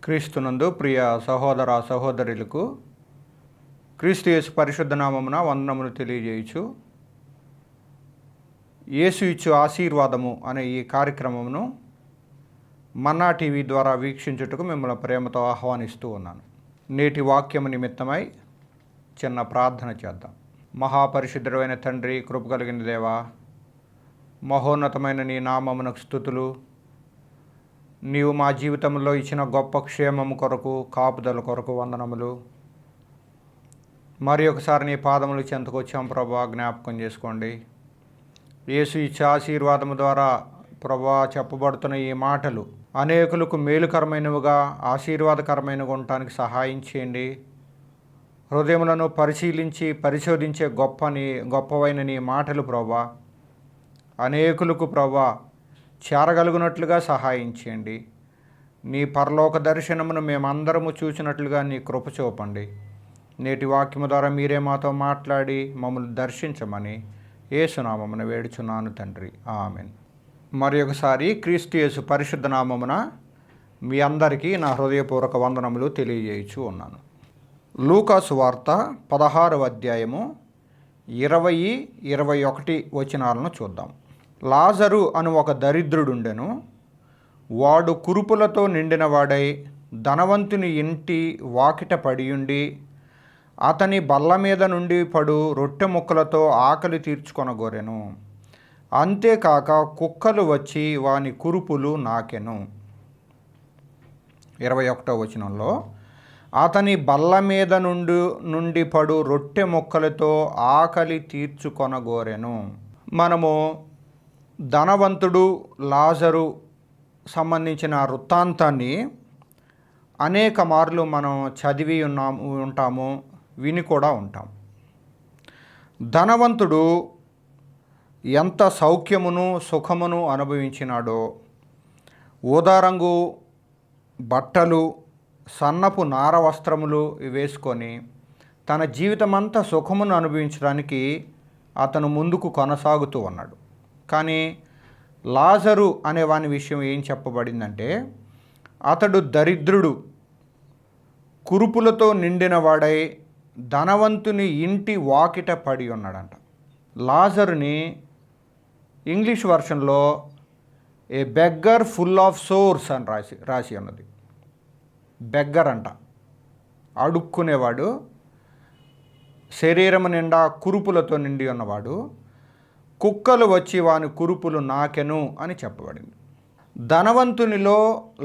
క్రీస్తునందు ప్రియ సహోదర సహోదరులకు క్రీస్తు యేసు పరిశుద్ధ నామమున వందనములు తెలియజేయచ్చు. యేసు ఇచ్చు ఆశీర్వాదము అనే ఈ కార్యక్రమమును మన్నా టీవీ ద్వారా వీక్షించుటకు మిమ్మల్ని ప్రేమతో ఆహ్వానిస్తూ ఉన్నాను. నేటి వాక్యము నిమిత్తమై చిన్న ప్రార్థన చేద్దాం. మహాపరిశుద్ధుడైన తండ్రి, కృప కలిగిన దేవా, మహోన్నతమైన నీ నామమునకు స్తుతులు. నీవు మా జీవితంలో ఇచ్చిన గొప్ప క్షేమము కొరకు, కాపుదల కొరకు వందనములు. మరి ఒకసారి నీ పాదములు చెంతకు వచ్చాం ప్రభా, జ్ఞాపకం చేసుకోండి. యేసు ఇచ్చే ఆశీర్వాదము ద్వారా ప్రభా చెప్పబడుతున్న ఈ మాటలు అనేకులకు మేలుకరమైనవిగా, ఆశీర్వాదకరమైనగా ఉండటానికి సహాయం చేయండి. హృదయములను పరిశీలించి పరిశోధించే గొప్పవైన నీ మాటలు ప్రభా అనేకులకు ప్రభా చేరగలుగునట్లుగా సహాయం చేయండి. నీ పరలోక దర్శనమును మేమందరము చూసినట్లుగా నీ కృప చూపండి. నేటి వాక్యము ద్వారా మీరే మాతో మాట్లాడి మమ్మల్ని దర్శించమని యేసునామమున వేడుచున్నాను తండ్రి, ఆమెన్. మరి ఒకసారి క్రీస్తు యేసు పరిశుద్ధ నామమున మీ అందరికీ నా హృదయపూర్వక వందనములు తెలియజేయచ్చు ఉన్నాను. లూకాసు వార్త 16వ అధ్యాయము 20-21 వచనాలను చూద్దాం. లాజరు అను ఒక దరిద్రుడుండెను. వాడు కురుపులతో నిండినవాడై ధనవంతుని ఇంటి వాకిట పడియుండి అతని బల్ల మీద నుండి పడు రొట్టె ముక్కలతో ఆకలి తీర్చుకొనగోరెను. అంతేకాక కుక్కలు వచ్చి వాని కురుపులు నాకెను. 21వ వచనంలో అతని బల్ల మీద నుండి పడు రొట్టె ముక్కలతో ఆకలి తీర్చుకొనగోరెను. మనము ధనవంతుడు లాజరు సంబంధించిన వృత్తాంతాన్ని అనేక మార్లు మనం చదివి ఉంటాము, విని కూడా ఉంటాం. ధనవంతుడు ఎంత సౌఖ్యమును సుఖమును అనుభవించినాడో, ఊదారంగు బట్టలు, సన్నపు నార వస్త్రములు వేసుకొని తన జీవితమంతా సుఖమును అనుభవించడానికి అతను ముందుకు కొనసాగుతూ ఉన్నాడు. కానీ లాజరు అనే వాని విషయం ఏం చెప్పబడిందంటే, అతడు దరిద్రుడు, కురుపులతో నిండినవాడై ధనవంతుని ఇంటి వాకిట పడి ఉన్నాడంట. లాజరుని ఇంగ్లీష్ వర్షన్లో a beggar full of sores అని రాసి ఉన్నది. బెగ్గర్ అంట, అడుక్కునేవాడు, శరీరం నిండా కురుపులతో నిండి ఉన్నవాడు. కుక్కలు వచ్చి వాని కురుపులు నాకెను అని చెప్పబడింది. ధనవంతునిలో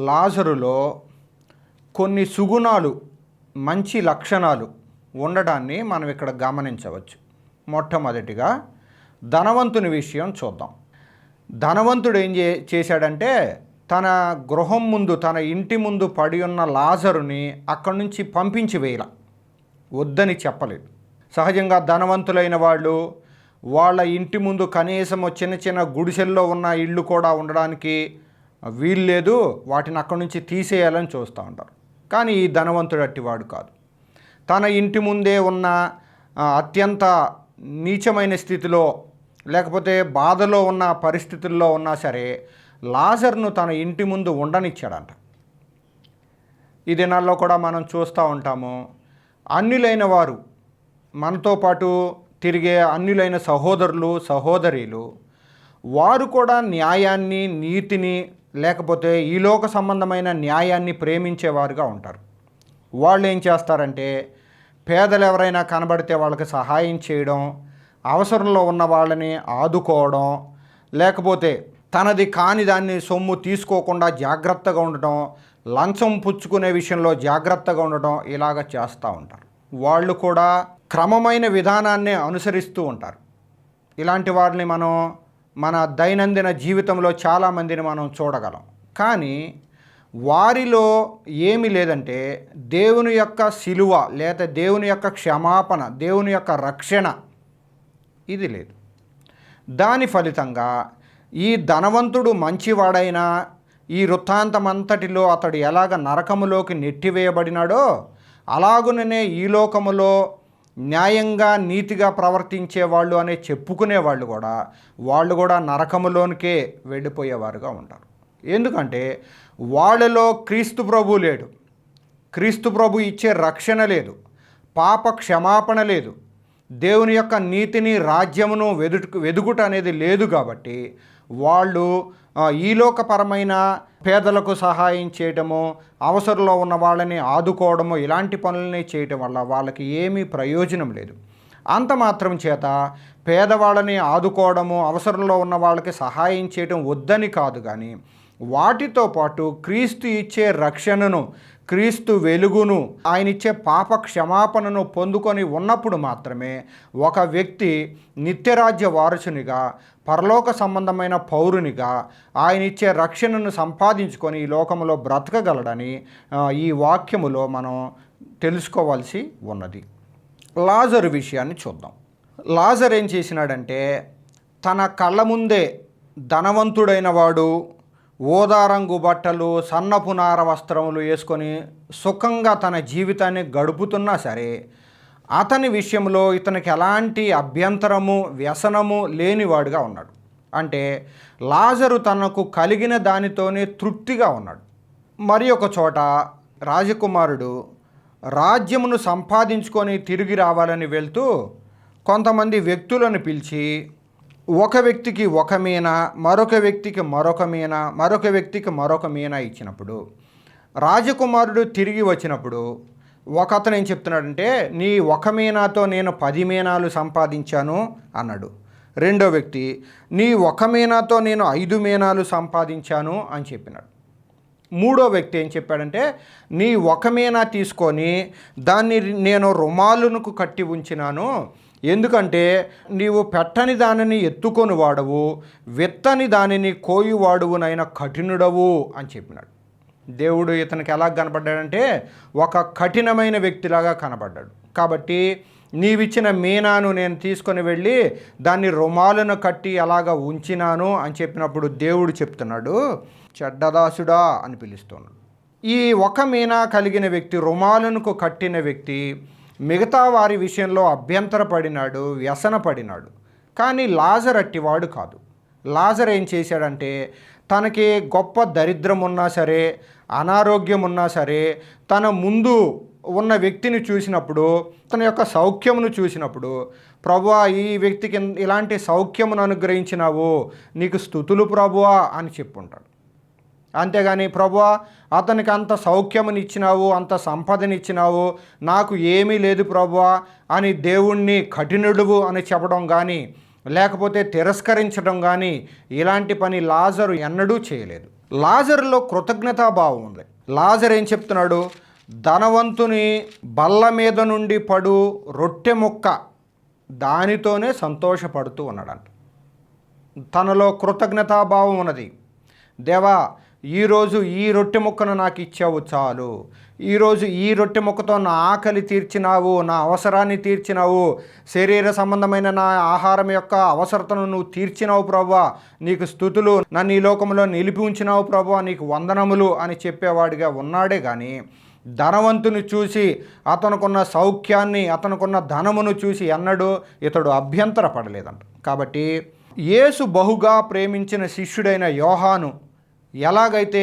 లాజరులో కొన్ని సుగుణాలు, మంచి లక్షణాలు ఉండడాన్ని మనం ఇక్కడ గమనించవచ్చు. మొట్టమొదటిగా ధనవంతుని విషయం చూద్దాం. ధనవంతుడు ఏం చేశాడంటే, తన గృహం ముందు, తన ఇంటి ముందు పడి ఉన్న లాజరుని అక్కడి నుంచి పంపించి వేయాల, వద్దని చెప్పలేదు. సహజంగా ధనవంతులైన వాళ్ళు వాళ్ళ ఇంటి ముందు కనీసం చిన్న చిన్న గుడిసెల్లో ఉన్న ఇళ్ళు కూడా ఉండడానికి వీల్లేదు, వాటిని అక్కడి నుంచి తీసేయాలని చూస్తూ ఉంటారు. కానీ ఈ ధనవంతుడు అట్టివాడు కాదు. తన ఇంటి ముందే ఉన్న అత్యంత నీచమైన స్థితిలో లేకపోతే బాధలో ఉన్న పరిస్థితుల్లో ఉన్నా సరే లాజర్ను తన ఇంటి ముందు ఉండనిచ్చాడంట. ఈ దినాల్లో కూడా మనం చూస్తూ ఉంటాము, అన్యులైన వారు, మనతో పాటు తిరిగే అన్యులైన సహోదరులు సహోదరీలు, వారు కూడా న్యాయాన్ని, నీతిని లేకపోతే ఈ లోక సంబంధమైన న్యాయాన్ని ప్రేమించేవారుగా ఉంటారు. వాళ్ళు ఏం చేస్తారంటే, పేదలు ఎవరైనా కనబడితే వాళ్ళకి సహాయం చేయడం, అవసరంలో ఉన్న వాళ్ళని ఆదుకోవడం, లేకపోతే తనది కాని దాన్ని సొమ్ము తీసుకోకుండా జాగ్రత్తగా ఉండటం, లంచం పుచ్చుకునే విషయంలో జాగ్రత్తగా ఉండటం, ఇలాగ చేస్తూ ఉంటారు. వాళ్ళు కూడా క్రమమైన విధానాన్ని అనుసరిస్తూ ఉంటారు. ఇలాంటి వారిని మనం మన దైనందిన జీవితంలో చాలామందిని మనం చూడగలం. కానీ వారిలో ఏమీ లేదంటే, దేవుని యొక్క సిలువ లేదా దేవుని యొక్క క్షమాపణ, దేవుని యొక్క రక్షణ ఇది లేదు. దాని ఫలితంగా ఈ ధనవంతుడు మంచివాడైనా ఈ వృత్తాంతమంతటిలో అతడు ఎలాగ నరకములోకి నెట్టివేయబడినాడో, అలాగుననే ఈ లోకములో న్యాయంగా నీతిగా ప్రవర్తించే వాళ్ళు అనే చెప్పుకునేవాళ్ళు కూడా నరకములోనికే వెళ్ళిపోయేవారుగా ఉంటారు. ఎందుకంటే వాళ్ళలో క్రీస్తు ప్రభువు లేడు. క్రీస్తు ప్రభు ఇచ్చే రక్షణ లేదు, పాప క్షమాపణ లేదు, దేవుని యొక్క నీతిని రాజ్యమును వెదుగుట అనేది లేదు. కాబట్టి వాళ్ళు ఈలోకపరమైన పేదలకు సహాయం చేయటము, అవసరంలో ఉన్న వాళ్ళని ఆదుకోవడము, ఇలాంటి పనులని చేయటం వల్ల వాళ్ళకి ఏమీ ప్రయోజనం లేదు. అంత మాత్రం చేత పేదవాళ్ళని ఆదుకోవడము, అవసరంలో ఉన్న వాళ్ళకి సహాయం చేయటం వద్దని కాదు, కానీ వాటితో పాటు క్రీస్తు ఇచ్చే రక్షణను, క్రీస్తు వెలుగును, ఆయన ఇచ్చే పాప క్షమాపణను పొందుకొని ఉన్నప్పుడు మాత్రమే ఒక వ్యక్తి నిత్యరాజ్య వారసునిగా, పరలోక సంబంధమైన పౌరునిగా ఆయన ఇచ్చే రక్షణను సంపాదించుకొని ఈ లోకంలో బ్రతకగలడని ఈ వాక్యములో మనం తెలుసుకోవాల్సి ఉన్నది. లాజరు విషయాన్ని చూద్దాం. లాజర్ ఏం చేసినాడంటే, తన కళ్ళ ముందే ధనవంతుడైన వాడు ఓదారంగు బట్టలు, సన్నపు నార వస్త్రములు వేసుకొని సుఖంగా తన జీవితాన్ని గడుపుతున్నా సరే, అతని విషయంలో ఇతనికి ఎలాంటి అభ్యంతరము, వ్యసనము లేనివాడుగా ఉన్నాడు. అంటే లాజరు తనకు కలిగిన దానితోనే తృప్తిగా ఉన్నాడు. మరి ఒక చోట రాజకుమారుడు రాజ్యమును సంపాదించుకొని తిరిగి రావాలని వెళ్తూ కొంతమంది వ్యక్తులను పిలిచి, ఒక వ్యక్తికి ఒక మీన, మరొక వ్యక్తికి మరొక మీన, మరొక వ్యక్తికి మరొక మీన ఇచ్చినప్పుడు, రాజకుమారుడు తిరిగి వచ్చినప్పుడు ఒక అతను ఏం చెప్తున్నాడంటే, నీ ఒక మీనాతో నేను 10 మీనాలు సంపాదించాను అన్నాడు. రెండో వ్యక్తి, నీ ఒక మీనాతో నేను 5 మీనాలు సంపాదించాను అని చెప్పినాడు. మూడో వ్యక్తి ఏం చెప్పాడంటే, నీ ఒక మీనా తీసుకొని దాన్ని నేను రుమాలునకు కట్టి ఉంచినాను, ఎందుకంటే నీవు పెట్టని దానిని ఎత్తుకొని వాడవు, విత్తని దానిని కోయువాడువునైనా కఠినుడవు అని చెప్పినాడు. దేవుడు ఇతనికి ఎలా కనపడ్డాడంటే, ఒక కఠినమైన వ్యక్తిలాగా కనపడ్డాడు. కాబట్టి నీవిచ్చిన మీనాను నేను తీసుకొని వెళ్ళి దాన్ని రుమాలను కట్టి అలాగా ఉంచినాను అని చెప్పినప్పుడు దేవుడు చెప్తున్నాడు, చెడ్డదాసుడా అని పిలుస్తున్నాడు. ఈ ఒక మీనా కలిగిన వ్యక్తి, రుమాలునకు కట్టిన వ్యక్తి మిగతా వారి విషయంలో అభ్యంతరపడినాడు, వ్యసనపడినాడు. కానీ లాజర్ అట్టివాడు కాదు. లాజర్ ఏం చేశాడంటే, తనకి గొప్ప దరిద్రం ఉన్నా సరే, అనారోగ్యం ఉన్నా సరే, తన ముందు ఉన్న వ్యక్తిని చూసినప్పుడు, తన యొక్క సౌఖ్యమును చూసినప్పుడు, ప్రభువా ఈ వ్యక్తికి ఇలాంటి సౌఖ్యమును అనుగ్రహించినావు, నీకు స్తుతులు ప్రభువా అని చెప్పుంటాడు. అంతేగాని ప్రభువా అతనికి అంత సౌఖ్యమునిచ్చినావు, అంత సంపదనిచ్చినావు, నాకు ఏమీ లేదు ప్రభువా అని దేవుణ్ణి కఠినుడువు అని చెప్పడం కానీ, లేకపోతే తిరస్కరించడం కానీ, ఇలాంటి పని లాజరు ఎన్నడూ చేయలేదు. లాజరులో కృతజ్ఞతాభావం ఉంది. లాజర్ ఏం చెప్తున్నాడు, ధనవంతుని బల్ల మీద నుండి పడు రొట్టె ముక్క దానితోనే సంతోషపడుతూ ఉన్నాడంట. తనలో కృతజ్ఞతాభావం ఉన్నది. దేవా, ఈరోజు ఈ రొట్టె ముక్కను నాకు ఇచ్చావు చాలు, ఈరోజు ఈ రొట్టె ముక్కతో నా ఆకలి తీర్చినావు, నా అవసరాన్ని తీర్చినావు, శరీర సంబంధమైన నా ఆహారం యొక్క అవసరతను నువ్వు తీర్చినావు ప్రభువా, నీకు స్తుతులు, నన్ను ఈ లోకంలో నిలిపి ఉంచినావు ప్రభువా, నీకు వందనములు అని చెప్పేవాడిగా ఉన్నాడే కానీ, ధనవంతుని చూసి, అతనుకున్న సౌఖ్యాన్ని, అతనుకున్న ధనమును చూసి ఎన్నడూ ఇతడు అభ్యంతరపడలేదంట. కాబట్టి యేసు బహుగా ప్రేమించిన శిష్యుడైన యోహాను ఎలాగైతే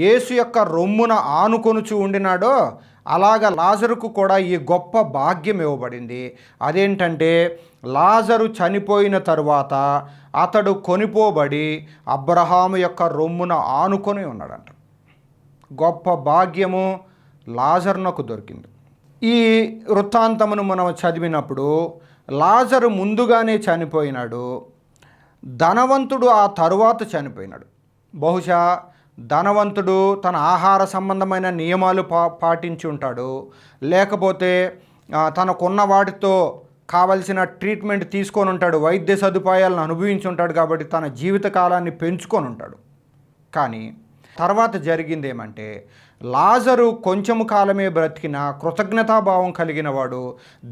యేసు యొక్క రొమ్మున ఆనుకొనుచు ఉండినాడో, అలాగ లాజరుకు కూడా ఈ గొప్ప భాగ్యం ఇవ్వబడింది. అదేంటంటే, లాజరు చనిపోయిన తరువాత అతడు కొనిపోబడి అబ్రహాము యొక్క రొమ్మున ఆనుకొని ఉన్నాడంట. గొప్ప భాగ్యము లాజరునకు దొరికింది. ఈ వృత్తాంతమును మనం చదివినప్పుడు లాజరు ముందుగానే చనిపోయినాడు, ధనవంతుడు ఆ తరువాత చనిపోయినాడు. బహుశా ధనవంతుడు తన ఆహార సంబంధమైన నియమాలు పాటించి ఉంటాడు, లేకపోతే తనకున్న వాటితో కావలసిన ట్రీట్మెంట్ తీసుకొని ఉంటాడు, వైద్య సదుపాయాలను అనుభవించి ఉంటాడు, కాబట్టి తన జీవితకాలాన్ని పెంచుకొని ఉంటాడు. కానీ తర్వాత జరిగింది ఏమంటే, లాజరు కొంచెము కాలమే బ్రతికిన కృతజ్ఞతాభావం కలిగిన వాడు,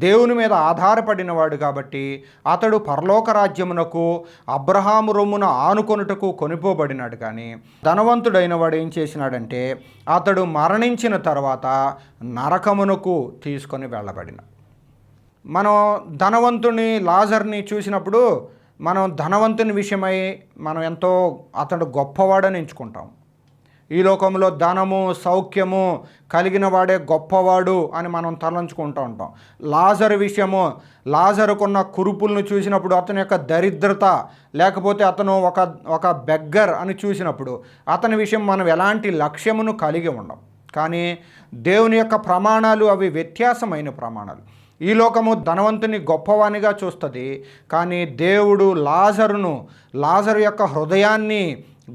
దేవుని మీద ఆధారపడినవాడు కాబట్టి అతడు పరలోక రాజ్యమునకు అబ్రహాము రొమ్మున ఆనుకొనుటకు కొనిపోబడినాడు. కానీ ధనవంతుడైన వాడు ఏం చేసినాడంటే, అతడు మరణించిన తర్వాత నరకమునకు తీసుకొని వెళ్ళబడిన. మనం ధనవంతుని లాజర్ని చూసినప్పుడు మనం ధనవంతుని విషయమై మనం ఎంతో అతడు గొప్పవాడని ఎంచుకుంటాం. ఈ లోకంలో ధనము సౌఖ్యము కలిగిన వాడే గొప్పవాడు అని మనం తలంచుకుంటూ ఉంటాం. లాజరు విషయము, లాజరుకున్న కురుపులను చూసినప్పుడు అతని యొక్క దరిద్రత, లేకపోతే అతను ఒక బెగ్గర్ అని చూసినప్పుడు అతని విషయం మనం ఎలాంటి లక్ష్యమును కలిగి ఉండం. కానీ దేవుని యొక్క ప్రమాణాలు అవి వ్యత్యాసమైన ప్రమాణాలు. ఈ లోకము ధనవంతుని గొప్పవానిగా చూస్తుంది, కానీ దేవుడు లాజరు యొక్క హృదయాన్ని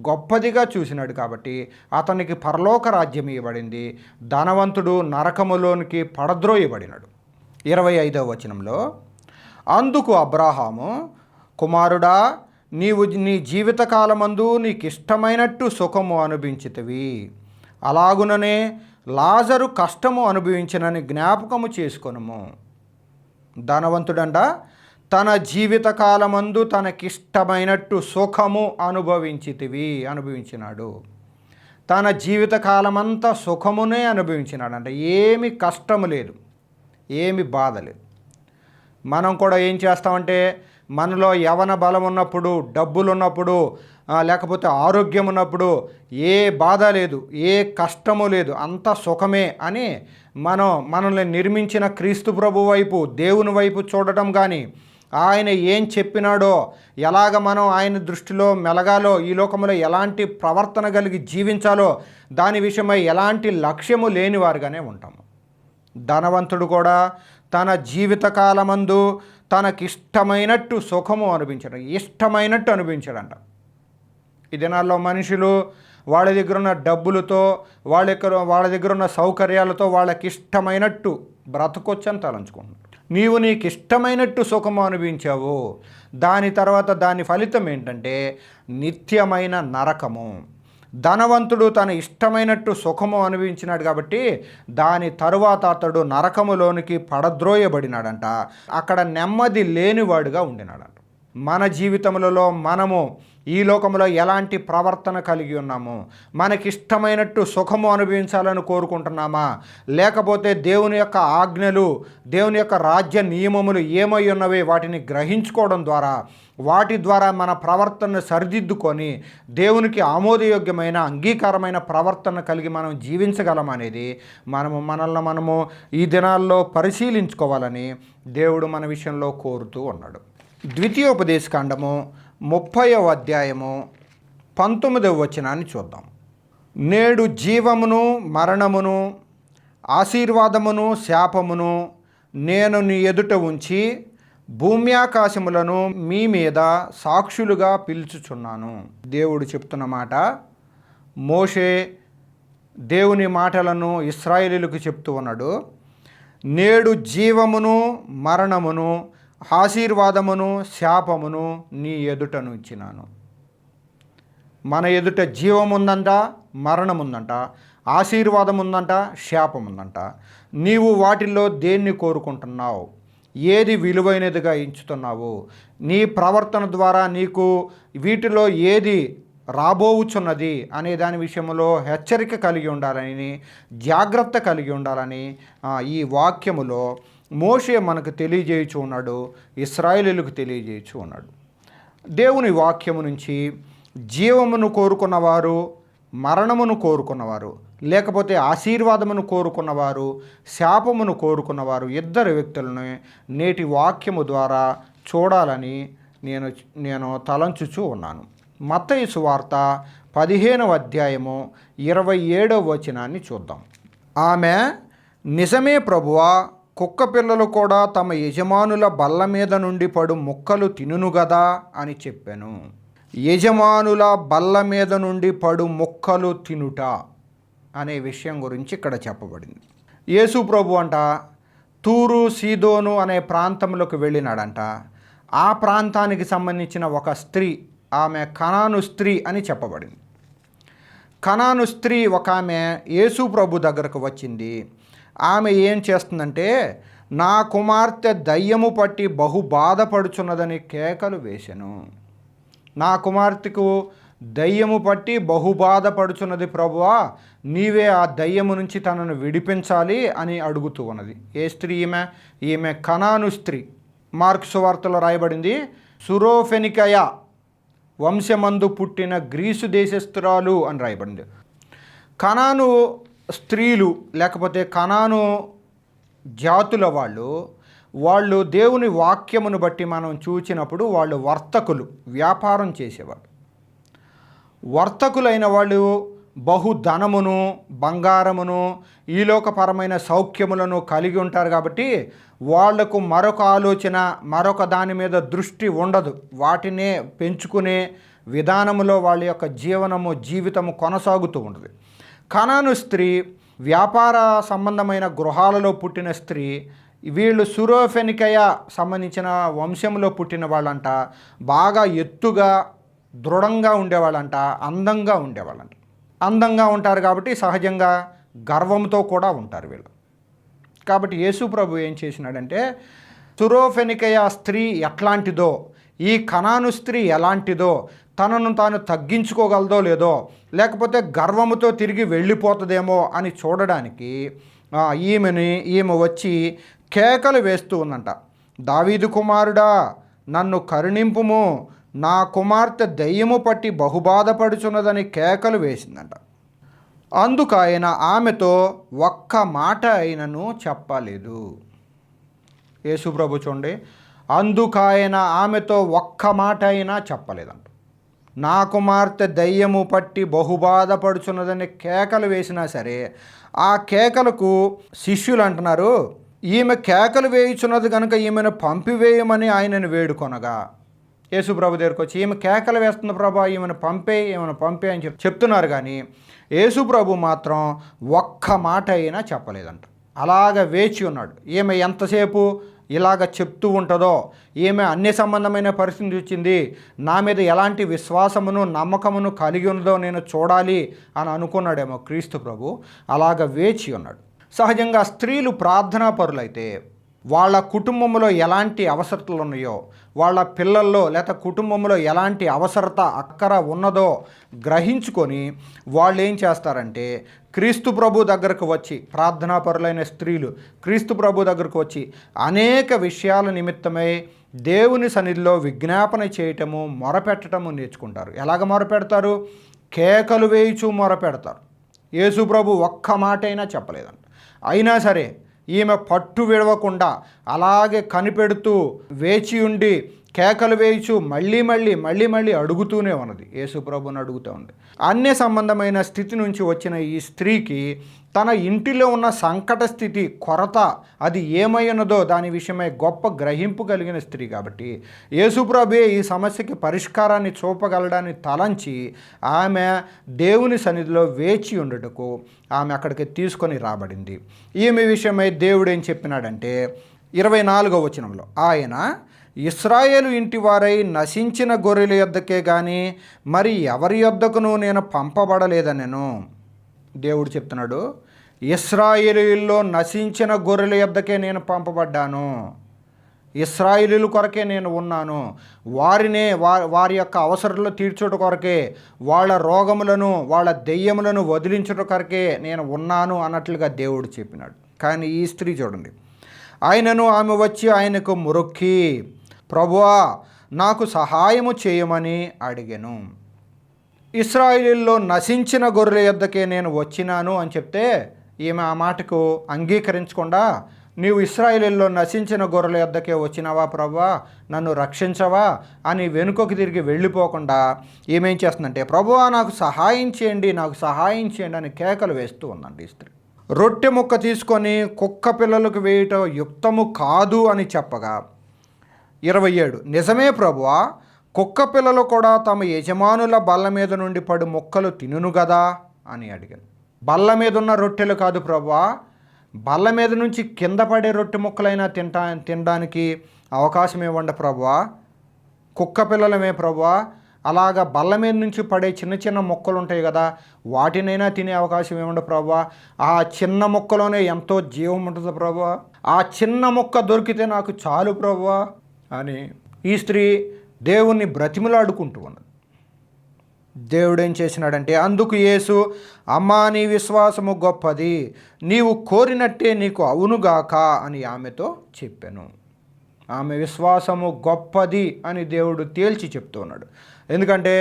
గొప్పదిగా చూసినాడు కాబట్టి అతనికి పరలోక రాజ్యం ఇవ్వబడింది. ధనవంతుడు నరకములోనికి పడద్రోయబడినాడు. 25వ వచనంలో, అందుకు అబ్రాహాము, కుమారుడా, నీవు నీ జీవితకాలమందు నీకిష్టమైనట్టు సుఖము అనుభవించితివి, అలాగుననే లాజరు కష్టము అనుభవించినని జ్ఞాపకము చేసుకొనుము. ధనవంతుడంట తన జీవితకాలమందు తనకిష్టమైనట్టు సుఖము అనుభవించినాడు. తన జీవితకాలమంతా సుఖమునే అనుభవించినాడంట. ఏమి కష్టము లేదు, ఏమి బాధ లేదు. మనం కూడా ఏం చేస్తామంటే, మనలో యవన బలం ఉన్నప్పుడు, డబ్బులు ఉన్నప్పుడు, లేకపోతే ఆరోగ్యం ఉన్నప్పుడు ఏ బాధ లేదు, ఏ కష్టము లేదు, అంత సుఖమే అని మనల్ని నిర్మించిన క్రీస్తు ప్రభు వైపు, దేవుని వైపు చూడటం కానీ, ఆయన ఏం చెప్పినాడో, ఎలాగ మనం ఆయన దృష్టిలో మెలగాలో, ఈ లోకంలో ఎలాంటి ప్రవర్తన కలిగి జీవించాలో దాని విషయమై ఎలాంటి లక్ష్యము లేనివారుగానే ఉంటాము. ధనవంతుడు కూడా తన జీవితకాలమందు తనకిష్టమైనట్టు సుఖము ఇష్టమైనట్టు అనిపించాడంట. ఈ దినాల్లో మనుషులు వాళ్ళ దగ్గర ఉన్న డబ్బులతో, వాళ్ళ దగ్గర ఉన్న సౌకర్యాలతో వాళ్ళకి ఇష్టమైనట్టు బ్రతకొచ్చని తలంచుకుంటున్నారు. నీకు ఇష్టమైనట్టు సుఖము అనుభవించావు, దాని తర్వాత దాని ఫలితం ఏంటంటే నిత్యమైన నరకము. ధనవంతుడు తన ఇష్టమైనట్టు సుఖము అనుభవించినాడు కాబట్టి దాని తరువాత అతడు నరకములోనికి పడద్రోయబడినాడంట. అక్కడ నెమ్మది లేనివాడుగా ఉండినాడంట. మన జీవితములలో మనము ఈ లోకంలో ఎలాంటి ప్రవర్తన కలిగి ఉన్నాము? మనకిష్టమైనట్టు సుఖము అనుభవించాలని కోరుకుంటున్నామా? లేకపోతే దేవుని యొక్క ఆజ్ఞలు, దేవుని యొక్క రాజ్య నియమములు ఏమై ఉన్నవి వాటిని గ్రహించుకోవడం ద్వారా, వాటి ద్వారా మన ప్రవర్తనను సరిదిద్దుకొని దేవునికి ఆమోదయోగ్యమైన అంగీకారమైన ప్రవర్తన కలిగి మనం జీవించగలమనేది మనము ఈ దినాల్లో పరిశీలించుకోవాలని దేవుడు మన విషయంలో కోరుతూ ఉన్నాడు. ద్వితీయోపదేశకాండము 30వ అధ్యాయము 19వ వచనాన్ని చూద్దాం. నేడు జీవమును మరణమును ఆశీర్వాదమును శాపమును నేను నీ ఎదుట ఉంచి భూమ్యాకాశములను మీ మీద సాక్షులుగా పిలుచుచున్నాను. దేవుడు చెప్తున్న మాట, మోషే దేవుని మాటలను ఇశ్రాయేలీయులకు చెప్తూ ఉన్నాడు. నేడు జీవమును మరణమును ఆశీర్వాదమును శాపమును నీ ఎదుట నుంచినాను. మన ఎదుట జీవం ఉందంట, మరణం ఉందంట, ఆశీర్వాదం ఉందంట, శాపం ఉందంట. నీవు వాటిల్లో దేన్ని కోరుకుంటున్నావు? ఏది విలువైనదిగా ఎంచుతున్నావు? నీ ప్రవర్తన ద్వారా నీకు వీటిలో ఏది రాబోవుచున్నది అనే దాని విషయంలో హెచ్చరిక కలిగి ఉండాలని, జాగ్రత్త కలిగి ఉండాలని ఈ వాక్యములో మోషే మనకు తెలియజేయచ్చు ఉన్నాడు, ఇశ్రాయేలీయులకు తెలియజేయచ్చు ఉన్నాడు. దేవుని వాక్యము నుంచి జీవమును కోరుకున్నవారు, మరణమును కోరుకున్నవారు, లేకపోతే ఆశీర్వాదమును కోరుకున్నవారు, శాపమును కోరుకున్నవారు, ఇద్దరు వ్యక్తులను నేటి వాక్యము ద్వారా చూడాలని నేను తలంచుచూ ఉన్నాను. మత్తయి సువార్త 15వ అధ్యాయము 27వ వచనాన్ని చూద్దాం. ఆమె, నిజమే ప్రభువా, కుక్క పిల్లలు కూడా తమ యజమానుల బల్ల మీద నుండి పడు ముక్కలు తినును గదా అని చెప్పాను. యజమానుల బల్ల మీద నుండి పడు ముక్కలు తినుట అనే విషయం గురించి ఇక్కడ చెప్పబడింది. యేసు ప్రభు అంట తూరు సీదోను అనే ప్రాంతంలోకి వెళ్ళినాడంట. ఆ ప్రాంతానికి సంబంధించిన ఒక స్త్రీ, ఆమె కనాను స్త్రీ అని చెప్పబడింది. కనాను స్త్రీ ఒక ఆమె యేసు ప్రభు దగ్గరకు వచ్చింది. ఆమె ఏం చేస్తుందంటే, నా కుమార్తె దయ్యము పట్టి బహు బాధపడుచున్నదని కేకలు వేసెను. నా కుమార్తెకు దయ్యము పట్టి బహు బాధపడుచున్నది ప్రభువా, నీవే ఆ దయ్యము నుంచి తనను విడిపించాలి అని అడుగుతూ ఉన్నది. ఏ స్త్రీ ఈమె కనాను స్త్రీ. మార్కు సువార్తలో రాయబడింది, సురోఫెనికయ వంశమందు పుట్టిన గ్రీసు దేశస్థురాలు అని రాయబడింది. కనాను స్త్రీలు లేకపోతే కనాను జాతుల వాళ్ళు దేవుని వాక్యమును బట్టి మనం చూచినప్పుడు వాళ్ళు వర్తకులు, వ్యాపారం చేసేవాళ్ళు. వర్తకులైన వాళ్ళు బహుధనమును, బంగారమును, ఈలోకపరమైన సౌఖ్యములను కలిగి ఉంటారు. కాబట్టి వాళ్లకు మరొక ఆలోచన, మరొక దాని మీద దృష్టి ఉండదు. వాటినే పెంచుకునే విధానములో వాళ్ళ యొక్క జీవితము కొనసాగుతూ ఉంటుంది. కనాను స్త్రీ వ్యాపార సంబంధమైన గృహాలలో పుట్టిన స్త్రీ. వీళ్ళు సురోఫెనికయ సంబంధించిన వంశంలో పుట్టిన వాళ్ళంట. బాగా ఎత్తుగా, దృఢంగా ఉండేవాళ్ళంట, అందంగా ఉండేవాళ్ళంట. అందంగా ఉంటారు కాబట్టి సహజంగా గర్వంతో కూడా ఉంటారు వీళ్ళు. కాబట్టి యేసు ప్రభు ఏం చేసినాడంటే, సురోఫెనికయ స్త్రీ ఎట్లాంటిదో, ఈ కనాను స్త్రీ ఎలాంటిదో, తనను తాను తగ్గించుకోగలదో లేదో, లేకపోతే గర్వముతో తిరిగి వెళ్ళిపోతుందేమో అని చూడడానికి ఈమె వచ్చి కేకలు వేస్తూ ఉందంట. దావీదు కుమారుడా, నన్ను కరుణింపుము, నా కుమార్తె దయ్యము పట్టి బహుబాధపడుచున్నదని కేకలు వేసిందంట. అందుకు ఆయన ఆమెతో ఒక్క మాట అయినను చెప్పలేదు. యేసుప్రభు చూడండి, అందుకు ఆయన ఆమెతో ఒక్క మాట అయినా చెప్పలేదంట. నా కుమార్తె దయ్యము పట్టి బహుబాధపడుచున్నదని కేకలు వేసినా సరే, ఆ కేకలకు శిష్యులు అంటున్నారు, ఈమె కేకలు వేయుచున్నది కనుక ఈమెను పంపివేయమని ఆయనను వేడుకొనగా, యేసుప్రభు దగ్గరికి వచ్చి ఈమె కేకలు వేస్తుంది ప్రభా, ఈమెను పంపే అని చెప్తున్నారు. కానీ యేసుప్రభు మాత్రం ఒక్క మాట అయినా చెప్పలేదంట. అలాగ వేచి ఉన్నాడు. ఈమె ఎంతసేపు ఇలాగ చెప్తూ ఉంటుందో, ఈమె అన్ని సంబంధమైన పరిస్థితి వచ్చింది, నా మీద ఎలాంటి విశ్వాసమును నమ్మకమును కలిగి ఉన్నదో నేను చూడాలి అని అనుకున్నాడేమో క్రీస్తు ప్రభు. అలాగ వేచి ఉన్నాడు. సహజంగా స్త్రీలు ప్రార్థనా పరులైతే వాళ్ళ కుటుంబంలో ఎలాంటి అవసరతలు ఉన్నాయో, వాళ్ళ పిల్లల్లో లేదా కుటుంబంలో ఎలాంటి అవసరత అక్కర ఉన్నదో గ్రహించుకొని వాళ్ళు ఏం చేస్తారంటే, క్రీస్తు ప్రభు దగ్గరకు వచ్చి, ప్రార్థనాపరులైన స్త్రీలు క్రీస్తు ప్రభు దగ్గరకు వచ్చి అనేక విషయాల నిమిత్తమై దేవుని సన్నిధిలో విజ్ఞాపన చేయటము, మొరపెట్టడము నేర్చుకుంటారు. ఎలాగ మొరపెడతారు? కేకలు వేయిచూ మొరపెడతారు. యేసు ప్రభు ఒక్క మాట అయినా చెప్పలేదంట. అయినా సరే ఈమె పట్టు విడవకుండా అలాగే కనిపెడుతూ వేచి ఉండి కేకలు వేయిచు మళ్ళీ అడుగుతూనే ఉన్నది. యేసుప్రభుని అడుగుతూ ఉంది. అన్య సంబంధమైన స్థితి నుంచి వచ్చిన ఈ స్త్రీకి తన ఇంటిలో ఉన్న సంకట స్థితి, కొరత అది ఏమై ఉన్నదో దాని విషయమై గొప్ప గ్రహింపు కలిగిన స్త్రీ. కాబట్టి యేసుప్రభువే ఈ సమస్యకి పరిష్కారాన్ని చూపగలడాన్ని తలంచి ఆమె దేవుని సన్నిధిలో వేచి ఉండుటకు ఆమె అక్కడికి తీసుకొని రాబడింది. ఈమె విషయమై దేవుడు ఏం చెప్పినాడంటే 24వ వచనంలో, ఆయన ఇశ్రాయేలు ఇంటి వారై నశించిన గొర్రెల యొద్దకే గాని మరి ఎవరి యొద్దకును నేను పంపబడలేదనెను. దేవుడు చెప్తున్నాడు, ఇశ్రాయేలీయుల్లో నశించిన గొర్రెల యొద్దకే నేను పంపబడ్డాను, ఇశ్రాయేలీయుల కొరకే నేను ఉన్నాను, వారి యొక్క అవసరాలు తీర్చుట కొరకే, వాళ్ళ రోగములను వాళ్ళ దెయ్యములను వదిలించుట కొరకే నేను ఉన్నాను అన్నట్లుగా దేవుడు చెప్పినాడు. కానీ ఈ స్త్రీ చూడండి, ఆయనను ఆమె వచ్చి ఆయనకు మొరొక్కి, ప్రభువా నాకు సహాయము చేయమని అడిగెను. ఇశ్రాయేలులో నశించిన గొర్రెల యొద్దకే నేను వచ్చినాను అని చెప్తే ఈమె ఆ మాటకు అంగీకరించకుండా, నీవు ఇశ్రాయేలులో నశించిన గొర్రెల యొద్దకే వచ్చినావా ప్రభువా, నన్ను రక్షించవా అని వెనుకకు తిరిగి వెళ్ళిపోకుండా ఏమేం చేస్తుందంటే, ప్రభువా నాకు సహాయం చేయండి అని కేకలు వేస్తూ ఉందండి ఈ స్త్రీ. రొట్టె ముక్క తీసుకొని కుక్క పిల్లలకు వేయటం యుక్తము కాదు అని చెప్పగా 27, నిజమే ప్రభువా, కుక్క పిల్లలు కూడా తమ యజమానుల బల్ల మీద నుండి పడు ముక్కలు తినును గదా అని అడిగాను. బల్ల మీద ఉన్న రొట్టెలు కాదు ప్రభువా, బల్ల మీద నుంచి కింద పడే రొట్టె ముక్కలైనా తినడానికి అవకాశం ఇవ్వండి ప్రభువా, కుక్క పిల్లలమే ప్రభువా, అలాగా బల్ల మీద నుంచి పడే చిన్న మొక్కలు ఉంటాయి కదా, వాటినైనా తినే అవకాశం ఇవ్వండి ప్రభువా, ఆ చిన్న మొక్కలోనే ఎంతో జీవం ఉంటుంది ప్రభువా, ఆ చిన్న మొక్క దొరికితే నాకు చాలు ప్రభువా అని ఈ స్త్రీ దేవుణ్ణి బ్రతిమలాడుకుంటూ ఉన్నది. దేవుడు ఏం చేసినాడంటే, అందుకు యేసు, అమ్మా నీ విశ్వాసము గొప్పది, నీవు కోరినట్టే నీకు అవునుగాక అని ఆమెతో చెప్పాను. ఆమె విశ్వాసము గొప్పది అని దేవుడు తేల్చి చెప్తూ ఉన్నాడు. ఎందుకంటే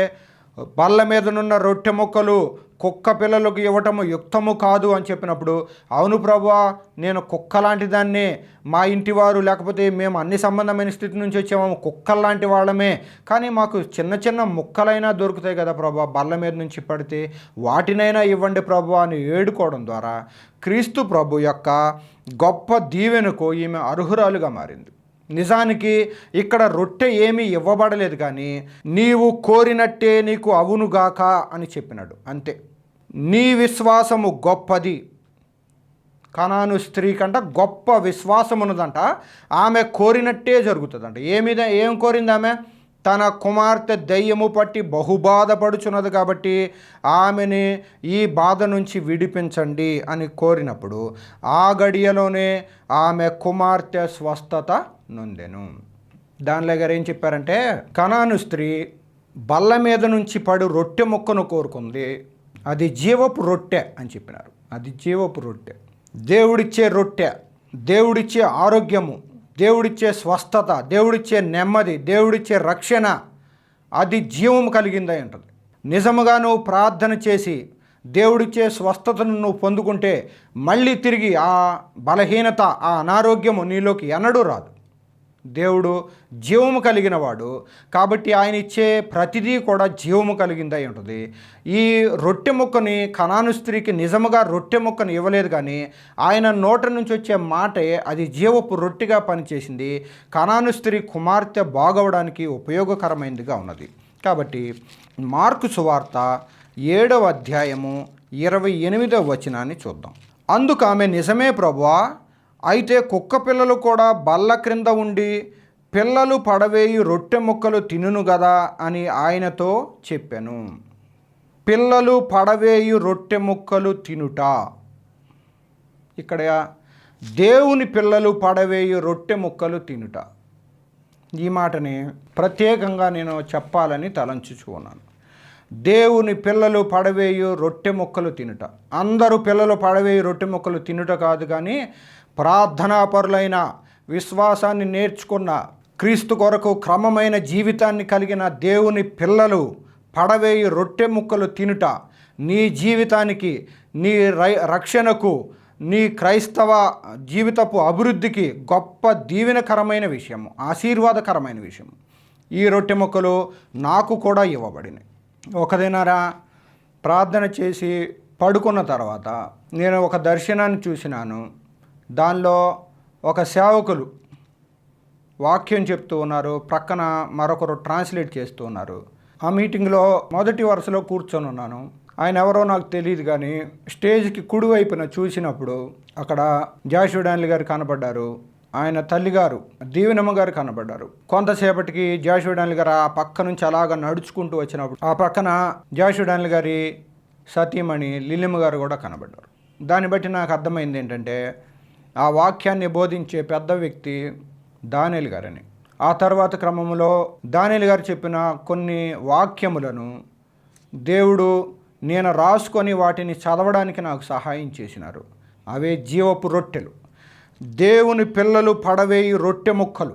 బల్ల మీదనున్న రొట్టె ముక్కలు కుక్క పిల్లలకు ఇవ్వటము యుక్తము కాదు అని చెప్పినప్పుడు, అవును ప్రభువా, నేను కుక్క లాంటి దాన్నే, మా ఇంటి వారు లేకపోతే మేము అన్ని సంబంధమైన స్థితి నుంచి వచ్చాము, కుక్కల్లాంటి వాళ్ళమే, కానీ మాకు చిన్న చిన్న ముక్కలైనా దొరుకుతాయి కదా ప్రభువా, బల్ల మీద నుంచి పడితే వాటినైనా ఇవ్వండి ప్రభువా అని ఏడుకోవడం ద్వారా క్రీస్తు ప్రభు యొక్క గొప్ప దీవెనకు ఈమె అర్హురాలుగా మారింది. నిజానికి ఇక్కడ రొట్టె ఏమీ ఇవ్వబడలేదు, కానీ నీవు కోరినట్టే నీకు అవునుగాక అని చెప్పినాడు, అంతే. నీ విశ్వాసము గొప్పది. కనాను స్త్రీ కంట గొప్ప విశ్వాసం ఉన్నదంట. ఆమె కోరినట్టే జరుగుతుందంట. ఏం కోరింది ఆమె? తన కుమార్తె దయ్యము పట్టి బహుబాధపడుచున్నది కాబట్టి ఆమెని ఈ బాధ నుంచి విడిపించండి అని కోరినప్పుడు ఆ గడియలోనే ఆమె కుమార్తె స్వస్థత నొందెను. దానిలో గారు ఏం చెప్పారంటే, కనాను స్త్రీ బల్ల మీద నుంచి పడు రొట్టె ముక్కను కోరుకుంది, అది జీవపు రొట్టె అని చెప్పినారు. అది జీవపు రొట్టె, దేవుడిచ్చే రొట్టె, దేవుడిచ్చే ఆరోగ్యము, దేవుడిచ్చే స్వస్థత, దేవుడిచ్చే నెమ్మది, దేవుడిచ్చే రక్షణ, అది జీవం కలిగిందై ఉంటుంది. నిజముగా నువ్వు ప్రార్థన చేసి దేవుడిచ్చే స్వస్థతను నువ్వు పొందుకుంటే మళ్ళీ తిరిగి ఆ బలహీనత, ఆ అనారోగ్యము నీలోకి ఎన్నడూ రాదు. దేవుడు జీవము కలిగిన వాడు కాబట్టి ఆయన ఇచ్చే ప్రతిదీ కూడా జీవము కలిగిందై ఉంటుంది. ఈ రొట్టె ముక్కని కనాను స్త్రీకి నిజముగా రొట్టె ముక్కను ఇవ్వలేదు, కానీ ఆయన నోట నుంచి వచ్చే మాటే అది జీవపు రొట్టెగా పనిచేసింది. కనాను స్త్రీ కుమార్తె బాగవడానికి ఉపయోగకరమైనదిగా ఉన్నది. కాబట్టి మార్కు సువార్త 7వ అధ్యాయము 28వ వచనాన్ని చూద్దాం. అందుకు ఆమె, నిజమే ప్రభువా, అయితే కుక్క పిల్లలు కూడా బల్ల క్రింద ఉండి పిల్లలు పడవేయి రొట్టె ముక్కలు తినును గదా అని ఆయనతో చెప్పాను. పిల్లలు పడవేయి రొట్టె ముక్కలు తినుట, ఇక్కడ దేవుని పిల్లలు పడవేయి రొట్టె ముక్కలు తినుట, ఈ మాటని ప్రత్యేకంగా నేను చెప్పాలని తలంచుచున్నాను. దేవుని పిల్లలు పడవేయు రొట్టె ముక్కలు తినుట, అందరూ పిల్లలు పడవేయు రొట్టె ముక్కలు తినుట కాదు, కానీ ప్రార్థనాపరులైన, విశ్వాసాన్ని నేర్చుకున్న, క్రీస్తు కొరకు క్రమమైన జీవితాన్ని కలిగిన దేవుని పిల్లలు పడవేయు రొట్టె ముక్కలు తినుట నీ జీవితానికి, నీ రక్షణకు, నీ క్రైస్తవ జీవితపు అభివృద్ధికి గొప్ప దీవెనకరమైన విషయం, ఆశీర్వాదకరమైన విషయం. ఈ రొట్టె ముక్కలు నాకు కూడా ఇవ్వబడినాయి. ఒక దినారా ప్రార్థన చేసి పడుకున్న తర్వాత నేను ఒక దర్శనాన్ని చూసినాను. దానిలో ఒక సేవకులు వాక్యం చెప్తూ ఉన్నారు, ప్రక్కన మరొకరు ట్రాన్స్లేట్ చేస్తూ ఉన్నారు. ఆ మీటింగ్లో మొదటి వరుసలో కూర్చొని ఉన్నాను. ఆయన ఎవరో నాకు తెలియదు, కానీ స్టేజ్కి కుడివైపున చూసినప్పుడు అక్కడ జాషువా డానియల్ గారు కనబడ్డారు. ఆయన తల్లిగారు దీవెనమ్మ గారు కనబడ్డారు. కొంతసేపటికి జాషువా డానియల్ గారు ఆ పక్క నుంచి అలాగా నడుచుకుంటూ వచ్చినప్పుడు ఆ పక్కన జాషువా డానియల్ గారి సతీమణి లిలిమ్మ గారు కూడా కనబడ్డారు. దాన్ని బట్టి నాకు అర్థమైంది ఏంటంటే, ఆ వాక్యాన్ని బోధించే పెద్ద వ్యక్తి దానియేలు గారని. ఆ తర్వాత క్రమంలో దానియేలు గారు చెప్పిన కొన్ని వాక్యములను దేవుడు నేను రాసుకొని వాటిని చదవడానికి నాకు సహాయం చేసినారు. అవే జీవపు రొట్టెలు, దేవుని పిల్లలు పడవేయి రొట్టె ముక్కలు.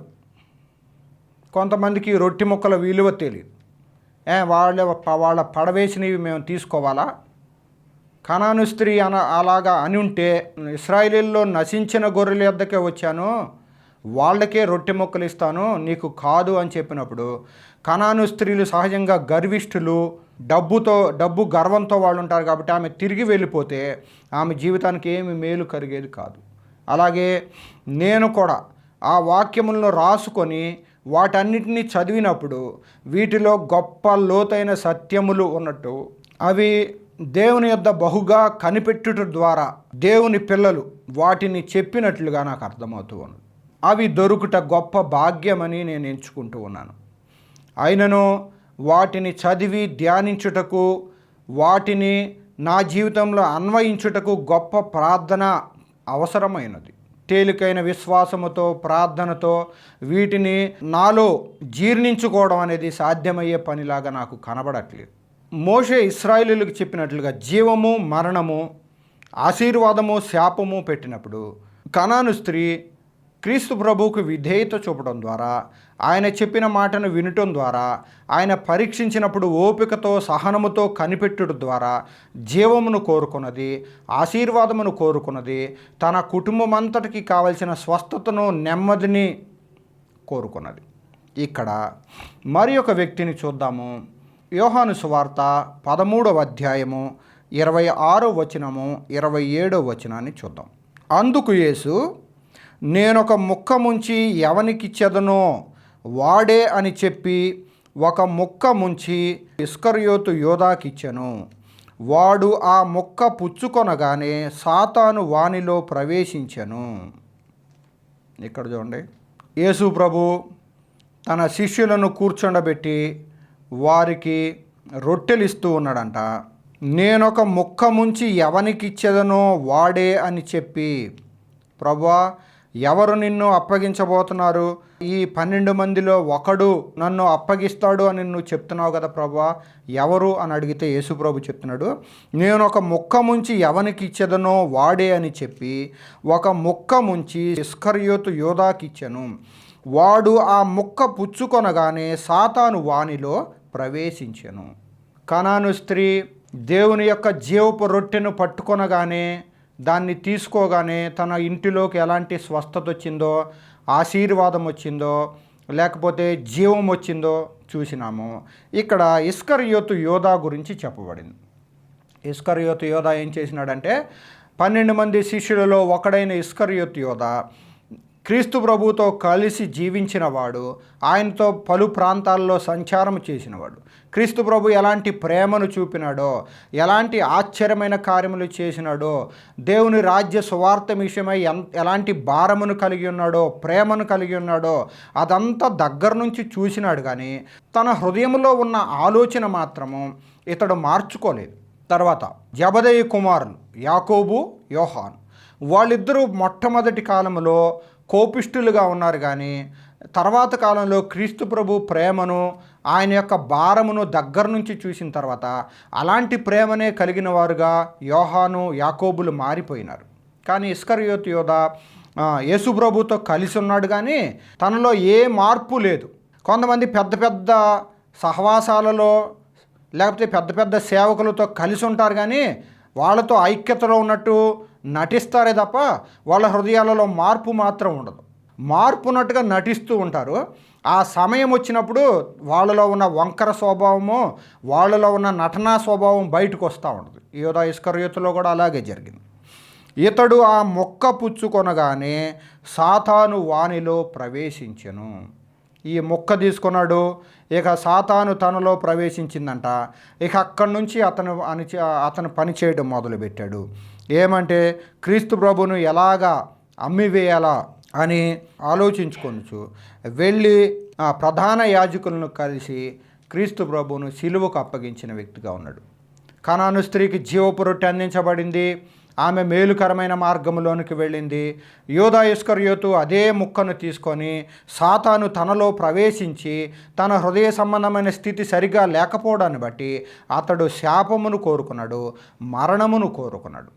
కొంతమందికి రొట్టె ముక్కల విలువ తెలియదు. వాళ్ళ పడవేసినవి మేము తీసుకోవాలా? కనాను స్త్రీ అలాగా అని ఉంటే, ఇశ్రాయేలీల్లో నశించిన గొర్రెల యొద్దకే వచ్చాను, వాళ్ళకే రొట్టె ముక్కలు ఇస్తాను, నీకు కాదు అని చెప్పినప్పుడు, కనాను స్త్రీలు సహజంగా గర్విష్ఠులు, డబ్బు గర్వంతో వాళ్ళు ఉంటారు కాబట్టి ఆమె తిరిగి వెళ్ళిపోతే ఆమె జీవితానికి ఏమి మేలు కలిగేది కాదు. అలాగే నేను కూడా ఆ వాక్యములను రాసుకొని వాటన్నిటినీ చదివినప్పుడు వీటిలో గొప్ప లోతైన సత్యములు ఉన్నట్టు, అవి దేవుని యొద్ద బహుగా కనిపెట్టుట ద్వారా దేవుని పిల్లలు వాటిని చెప్పినట్లుగా నాకు అర్థమవుతూ ఉన్నది. అవి దొరుకుట గొప్ప భాగ్యమని నేను ఎంచుకుంటూ ఉన్నాను. అయినను వాటిని చదివి ధ్యానించుటకు, వాటిని నా జీవితంలో అన్వయించుటకు గొప్ప ప్రార్థన అవసరమైనది. తేలికైన విశ్వాసముతో, ప్రార్థనతో వీటిని నాలో జీర్ణించుకోవడం అనేది సాధ్యమయ్యే పనిలాగా నాకు కనబడట్లేదు. మోషే ఇశ్రాయేలీయులకు చెప్పినట్లుగా జీవము, మరణము, ఆశీర్వాదము, శాపము పెట్టినప్పుడు కనాను స్త్రీ క్రీస్తు ప్రభువుకు విధేయత చూపడం ద్వారా, ఆయన చెప్పిన మాటను వినటం ద్వారా, ఆయన పరీక్షించినప్పుడు ఓపికతో సహనముతో కనిపెట్టుట ద్వారా జీవమును కోరుకున్నది, ఆశీర్వాదమును కోరుకున్నది, తన కుటుంబం అంతటికి కావలసిన స్వస్థతను నెమ్మదిని కోరుకున్నది. ఇక్కడ మరి ఒక వ్యక్తిని చూద్దాము. యోహాను సువార్త 13వ అధ్యాయము 26వ వచనము 27వ వచనాన్ని చూద్దాం. అందుకు యేసు, నేనొక ముక్క ముంచి ఎవనికిచ్చెదనో వాడే అని చెప్పి ఒక ముక్క ముంచి ఇస్కరియోతు యోదాకిచ్చెను. వాడు ఆ ముక్క పుచ్చుకొనగానే సాతాను వానిలో ప్రవేశించెను. ఇక్కడ చూడండి, యేసు ప్రభు తన శిష్యులను కూర్చోండబెట్టి వారికి రొట్టెలు ఇస్తూ ఉన్నాడంట. నేనొక ముక్క ముంచి ఎవనికిచ్చేదనో వాడే అని చెప్పి, ప్రభువా ఎవరు నిన్ను అప్పగించబోతున్నారు? ఈ 12 మందిలో ఒకడు నన్ను అప్పగిస్తాడు అని నువ్వు చెప్తున్నావు కదా ప్రభువా, ఎవరు అని అడిగితే యేసు ప్రభు చెప్తున్నాడు, నేను ఒక ముక్క ముంచి ఎవనికి ఇచ్చేదనో వాడే అని చెప్పి ఒక ముక్క ముంచి ఇస్కరియోతు యోదాకిచ్చెను. వాడు ఆ ముక్క పుచ్చుకొనగానే సాతాను వానిలో ప్రవేశించెను. కనాను స్త్రీ దేవుని యొక్క జీవపు రొట్టెను పట్టుకొనగానే, దాన్ని తీసుకోగానే తన ఇంటిలోకి ఎలాంటి స్వస్థత వచ్చిందో, ఆశీర్వాదం వచ్చిందో, లేకపోతే జీవం వచ్చిందో చూసినాము. ఇక్కడ ఇస్కరియోతు యోధా గురించి చెప్పబడింది. ఇస్కరియోతు యోధా ఏం చేసినాడంటే, 12 మంది శిష్యులలో ఒకడైన ఇస్కరియోతు యోధా క్రీస్తు ప్రభువుతో కలిసి జీవించిన వాడు, ఆయనతో పలు ప్రాంతాల్లో సంచారం చేసినవాడు, క్రీస్తు ప్రభు ఎలాంటి ప్రేమను చూపినాడో, ఎలాంటి ఆశ్చర్యమైన కార్యములు చేసినాడో, దేవుని రాజ్య సువార్త విషయమై ఎలాంటి భారమును కలిగి ఉన్నాడో, ప్రేమను కలిగి ఉన్నాడో అదంతా దగ్గర నుంచి చూసినాడు. కానీ తన హృదయంలో ఉన్న ఆలోచన మాత్రము ఇతడు మార్చుకోలేదు. తర్వాత జబదయి కుమారులు యాకోబు, యోహాను, వాళ్ళిద్దరూ మొట్టమొదటి కాలంలో కోపిష్ఠులుగా ఉన్నారు. కానీ తర్వాత కాలంలో క్రీస్తు ప్రభు ప్రేమను, ఆయన యొక్క భారమును దగ్గర నుంచి చూసిన తర్వాత అలాంటి ప్రేమనే కలిగిన వారుగా యోహాను, యాకోబులు మారిపోయినారు. కానీ ఇస్కరియోతు యోధా యేసు ప్రభుతో కలిసి ఉన్నాడు, కానీ తనలో ఏ మార్పు లేదు. కొంతమంది పెద్ద పెద్ద సహవాసాలలో లేకపోతే పెద్ద పెద్ద సేవకులతో కలిసి ఉంటారు, కానీ వాళ్ళతో ఐక్యతలో ఉన్నట్టు నటిస్తారే తప్ప వాళ్ళ హృదయాలలో మార్పు మాత్రం ఉండదు. మార్పు ఉన్నట్టుగా నటిస్తూ ఉంటారు. ఆ సమయం వచ్చినప్పుడు వాళ్ళలో ఉన్న వంకర స్వభావము, వాళ్ళలో ఉన్న నటనా స్వభావం బయటకు వస్తూ ఉంటుంది. యోధా ఇస్కరియోతులో కూడా అలాగే జరిగింది. ఇతడు ఆ మొక్క పుచ్చుకొనగానే సాతాను వానిలో ప్రవేశించెను. ఈ మొక్క తీసుకున్నాడు, ఇక సాతాను తనలో ప్రవేశించిందంట. ఇక అక్కడి నుంచి అతను పని చేయడం మొదలుపెట్టాడు. ఏమంటే క్రీస్తు ప్రభును ఎలాగా అమ్మివేయాలా అని ఆలోచించుకొనొచ్చు వెళ్ళి ప్రధాన యాజకులను కలిసి క్రీస్తు ప్రభువును సిలువకు అప్పగించిన వ్యక్తిగా ఉన్నాడు. కనాను స్త్రీకి జీవపు రొట్టె అందించబడింది. ఆమె మేలుకరమైన మార్గంలోనికి వెళ్ళింది. యోధా ఇస్కరియోతు అదే ముక్కను తీసుకొని సాతాను తనలో ప్రవేశించి తన హృదయ సంబంధమైన స్థితి సరిగా లేకపోవడాన్ని బట్టి అతడు శాపమును కోరుకున్నాడు, మరణమును కోరుకున్నాడు.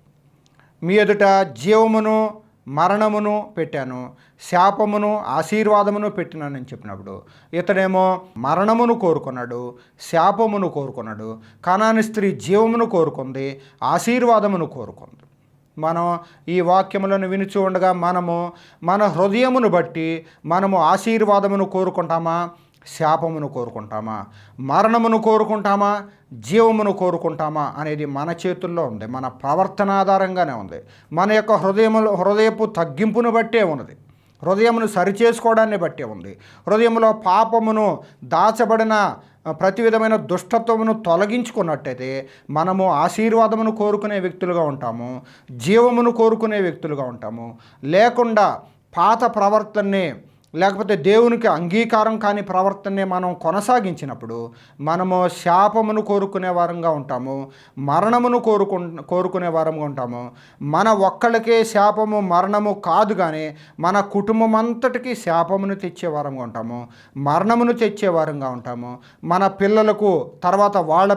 మీ ఎదుట జీవమును మరణమును పెట్టాను, శాపమును ఆశీర్వాదమును పెట్టినానని చెప్పినప్పుడు ఇతడేమో మరణమును కోరుకున్నాడు, శాపమును కోరుకున్నాడు. కనాను స్త్రీ జీవమును కోరుకుంది, ఆశీర్వాదమును కోరుకుంది. మనం ఈ వాక్యములను వినుచూ ఉండగా మనము మన హృదయమును బట్టి మనము ఆశీర్వాదమును కోరుకుంటామా, శాపమును కోరుకుంటామా, మరణమును కోరుకుంటామా, జీవమును కోరుకుంటామా అనేది మన చేతుల్లో ఉంది. మన ప్రవర్తన ఆధారంగానే ఉంది. మన యొక్క హృదయపు తగ్గింపును బట్టే ఉన్నది. హృదయమును సరిచేసుకోవడాన్ని బట్టే ఉంది. హృదయంలో పాపమును, దాచబడిన ప్రతి విధమైన దుష్టత్వమును తొలగించుకున్నట్టయితే మనము ఆశీర్వాదమును కోరుకునే వ్యక్తులుగా ఉంటాము, జీవమును కోరుకునే వ్యక్తులుగా ఉంటాము. లేకుండా పాత ప్రవర్తనని, లేకపోతే దేవునికి అంగీకారం కాని ప్రవర్తనని మనం కొనసాగించినప్పుడు మనము శాపమును కోరుకునే వారంగా ఉంటాము, మరణమును కోరుకునే వారంగా ఉంటాము. మన ఒక్కళ్ళకే శాపము మరణము కాదు, కానీ మన కుటుంబం అంతటికీ శాపమును తెచ్చే వారంగా ఉంటాము, మరణమును తెచ్చే వారంగా ఉంటాము. మన పిల్లలకు, తర్వాత వాళ్ళ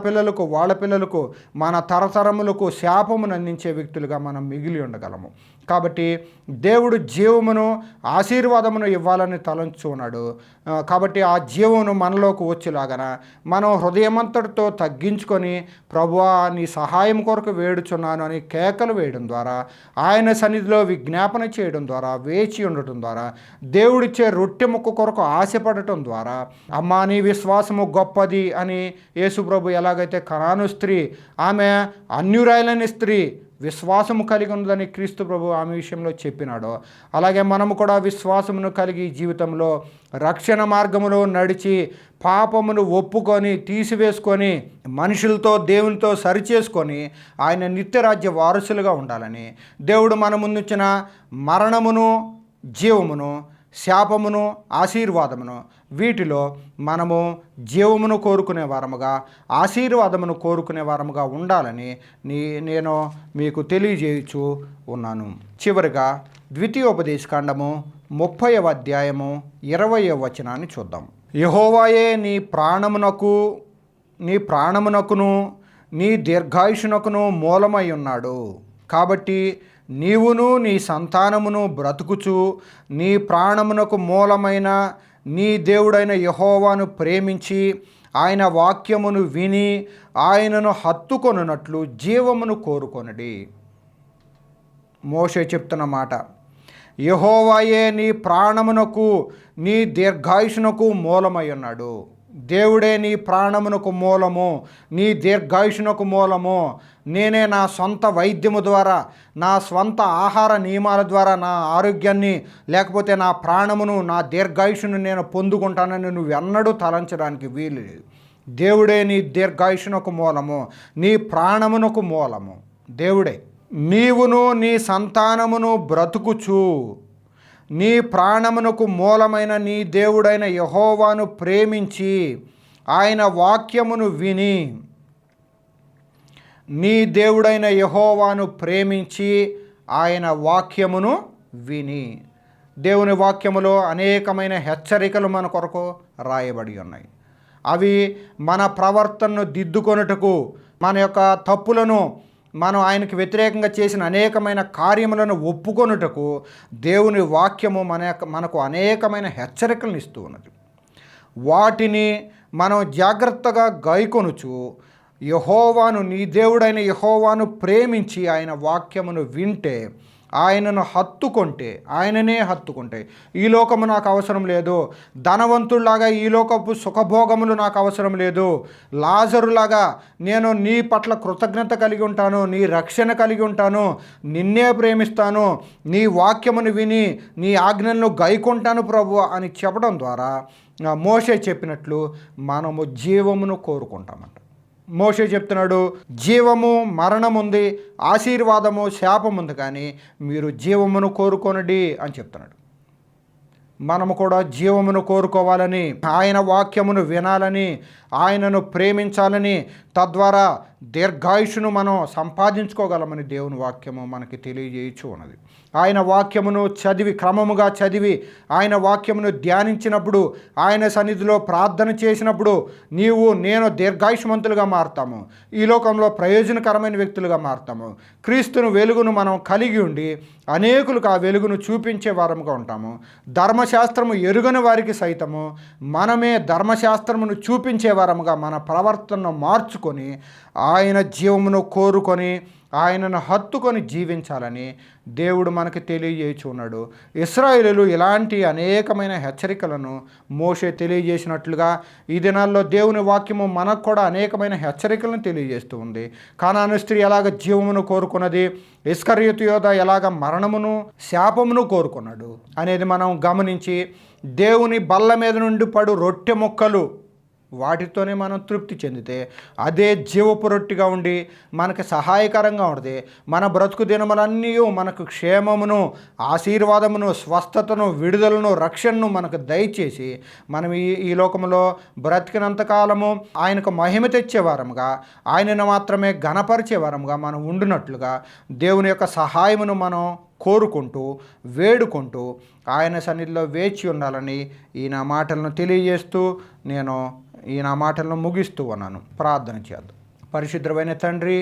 పిల్లలకు మన తరతరములకు శాపమును అందించే వ్యక్తులుగా మనం మిగిలి ఉండగలము. కాబట్టి దేవుడు జీవమును, ఆశీర్వాదమును ఇవ్వాలని తలంచున్నాడు. కాబట్టి ఆ జీవమును మనలోకి వచ్చేలాగన మనం హృదయమంతటితో తగ్గించుకొని, ప్రభువా నీ సహాయం కొరకు వేడుచున్నాను అని కేకలు వేయడం ద్వారా, ఆయన సన్నిధిలో విజ్ఞాపన చేయడం ద్వారా, వేచి ఉండటం ద్వారా, దేవుడిచ్చే రొట్టె ముక్క కొరకు ఆశపడటం ద్వారా, అమ్మా నీ విశ్వాసము గొప్పది అని యేసు ప్రభు ఎలాగైతే కనాను స్త్రీ, ఆమె అన్యురాయలని స్త్రీ విశ్వాసము కలిగి ఉందని క్రీస్తు ప్రభు ఆమె విషయంలో చెప్పినాడో, అలాగే మనము కూడా విశ్వాసమును కలిగి జీవితంలో రక్షణ మార్గములో నడిచి పాపమును ఒప్పుకొని తీసివేసుకొని మనుషులతో దేవునితో సరిచేసుకొని ఆయన నిత్యరాజ్య వారసులుగా ఉండాలని దేవుడు మన ముందుంచిన మరణమును, జీవమును, శాపమును, ఆశీర్వాదమును, వీటిలో మనము జీవమును కోరుకునే వారముగా, ఆశీర్వాదమును కోరుకునే వారముగా ఉండాలని నేను మీకు తెలియజేయచ్చు ఉన్నాను. చివరిగా ద్వితీయోపదేశకాండము 30వ అధ్యాయము 20వ వచనాన్ని చూద్దాం. యెహోవాయే నీ ప్రాణమునకును నీ దీర్ఘాయుషునకును మూలమై ఉన్నాడు. కాబట్టి నీవును నీ సంతానమును బ్రతుకుచు నీ ప్రాణమునకు మూలమైన నీ దేవుడైన యెహోవాను ప్రేమించి ఆయన వాక్యమును విని ఆయనను హత్తుకొనున్నట్లు జీవమును కోరుకొనుడి. మోషే చెప్తున్న మాట, యెహోవాయే నీ ప్రాణమునకు నీ దీర్ఘాయుషునకు మూలమై ఉన్నాడు. దేవుడే నీ ప్రాణమునకు మూలము, నీ దీర్ఘాయుషునకు మూలము. నేనే నా సొంత వైద్యము ద్వారా, నా స్వంత ఆహార నియమాల ద్వారా నా ఆరోగ్యాన్ని, లేకపోతే నా ప్రాణమును, నా దీర్ఘాయుషును నేను పొందుకుంటానని నువ్వెన్నడూ తలంచడానికి వీలు లేదు. దేవుడే నీ దీర్ఘాయుషునకు మూలము, నీ ప్రాణమునకు మూలము దేవుడే. నీవును నీ సంతానమును బ్రతుకుచు నీ ప్రాణమునకు మూలమైన నీ దేవుడైన యెహోవాను ప్రేమించి ఆయన వాక్యమును విని, నీ దేవుడైన యెహోవాను ప్రేమించి ఆయన వాక్యమును విని. దేవుని వాక్యములో అనేకమైన హెచ్చరికలు మన కొరకు రాయబడి ఉన్నాయి. అవి మన ప్రవర్తనను దిద్దుకొనుటకు, మన యొక్క తప్పులను, మనం ఆయనకి వ్యతిరేకంగా చేసిన అనేకమైన కార్యములను ఒప్పుకొనుటకు దేవుని వాక్యము మనకు అనేకమైన హెచ్చరికలను ఇస్తూ ఉన్నది. వాటిని మనం జాగ్రత్తగా గైకొనుచు యెహోవాను, నీ దేవుడైన యెహోవాను ప్రేమించి ఆయన వాక్యమును వింటే, ఆయనను హత్తుకుంటే, ఆయననే హత్తుకుంటే, ఈ లోకము నాకు అవసరం లేదు, ధనవంతుల్లాగా ఈ లోకపు సుఖభోగములు నాకు అవసరం లేదు, లాజరులాగా నేను నీ పట్ల కృతజ్ఞత కలిగి ఉంటాను, నీ రక్షణ కలిగి ఉంటాను, నిన్నే ప్రేమిస్తాను, నీ వాక్యమును విని నీ ఆజ్ఞలను గైకొంటాను ప్రభు అని చెప్పడం ద్వారా మోషే చెప్పినట్లు మనము జీవమును కోరుకుంటామంట. మోషే చెప్తున్నాడు, జీవము మరణం ఉంది, ఆశీర్వాదము శాపం ఉంది, కానీ మీరు జీవమును కోరుకొనండి అని చెప్తున్నాడు. మనము కూడా జీవమును కోరుకోవాలని, ఆయన వాక్యమును వినాలని, ఆయనను ప్రేమించాలని, తద్వారా దీర్ఘాయుషును మనం సంపాదించుకోగలమని దేవుని వాక్యము మనకి తెలియజేయచ్చు ఉన్నది. ఆయన వాక్యమును క్రమముగా చదివి ఆయన వాక్యమును ధ్యానించినప్పుడు, ఆయన సన్నిధిలో ప్రార్థన చేసినప్పుడు నేను దీర్ఘాయుష్మంతులుగా మారుతాము, ఈ లోకంలో ప్రయోజనకరమైన వ్యక్తులుగా మారుతాము. క్రీస్తును వెలుగును మనం కలిగి ఉండి అనేకులకు ఆ వెలుగును చూపించే వారముగా ఉంటాము. ధర్మశాస్త్రము ఎరుగని వారికి సైతము మనమే ధర్మశాస్త్రమును చూపించే వారముగా మన ప్రవర్తనను మార్చుకొని ఆయన జీవమును కోరుకొని ఆయనను హత్తుకొని జీవించాలని దేవుడు మనకు తెలియజేయుచున్నాడు. ఇశ్రాయేలీయులు ఇలాంటి అనేకమైన హెచ్చరికలను మోషే తెలియజేసినట్లుగా ఈ దినాల్లో దేవుని వాక్యము మనకు కూడా అనేకమైన హెచ్చరికలను తెలియజేస్తూ ఉంది. కానాను స్త్రీ ఎలాగ జీవమును కోరుకున్నది, ఇస్కరియోతు యోధ ఎలాగ మరణమును శాపమును కోరుకున్నాడు అనేది మనం గమనించి, దేవుని బల్ల మీద నుండి పడు రొట్టె ముక్కలు వాటితోనే మనం తృప్తి చెందితే అదే జీవపు రొట్టిగా ఉండి మనకి సహాయకరంగా ఉంటుంది. మన బ్రతుకు దినములన్నీ మనకు క్షేమమును, ఆశీర్వాదమును, స్వస్థతను, విడుదలను, రక్షణను మనకు దయచేసి మనం ఈ లోకంలో బ్రతికినంతకాలము ఆయనకు మహిమ తెచ్చేవారముగా, ఆయనను మాత్రమే ఘనపరిచేవారముగా మనం ఉండునట్లుగా దేవుని యొక్క సహాయమును మనం కోరుకుంటూ వేడుకుంటూ ఆయన సన్నిధిలో వేచి ఉండాలని ఈ నా మాటలను తెలియజేస్తూ నేను ఈ నా మాటలను ముగిస్తూ ఉన్నాను. ప్రార్థన చేద్దాం. పరిశుద్ధమైన తండ్రి,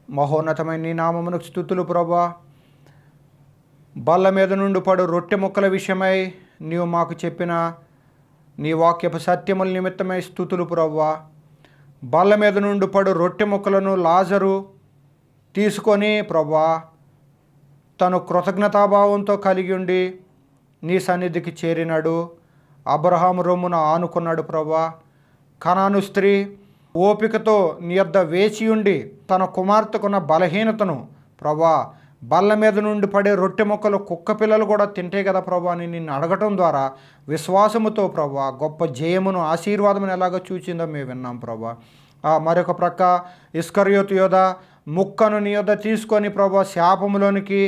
మహోన్నతమైన నీ నామమునకు స్తుతులు ప్రభువా. బల్ల మీద నుండి పడు రొట్టె ముక్కల విషయమై నీవు మాకు చెప్పిన నీ వాక్యపు సత్యముల నిమిత్తమై స్తుతులు ప్రభువా. బల్ల మీద నుండి పడు రొట్టె ముక్కలను లాజరు తీసుకొని ప్రభువా తను కృతజ్ఞతాభావంతో కలిగి ఉండి నీ సన్నిధికి చేరినాడు. అబ్రహాము రొమ్మున ఆనుకున్నాడు ప్రభువా. కనాను స్త్రీ ఓపికతో నీ యొద్ద వేచి ఉండి తన కుమార్తెకున్న బలహీనతను ప్రభువా, బల్ల మీద నుండి పడే రొట్టె ముక్కలు కుక్క పిల్లలు కూడా తింటే కదా ప్రభువా అని నిన్ను అడగటం ద్వారా విశ్వాసముతో ప్రభువా గొప్ప జయమును, ఆశీర్వాదమును ఎలాగో చూచిందో మేము విన్నాం ప్రభువా. మరొక ప్రక్క ఇస్కరియోతు యోధ ముక్కను నీ యొద్ద తీసుకొని ప్రభువా శాపములోనికి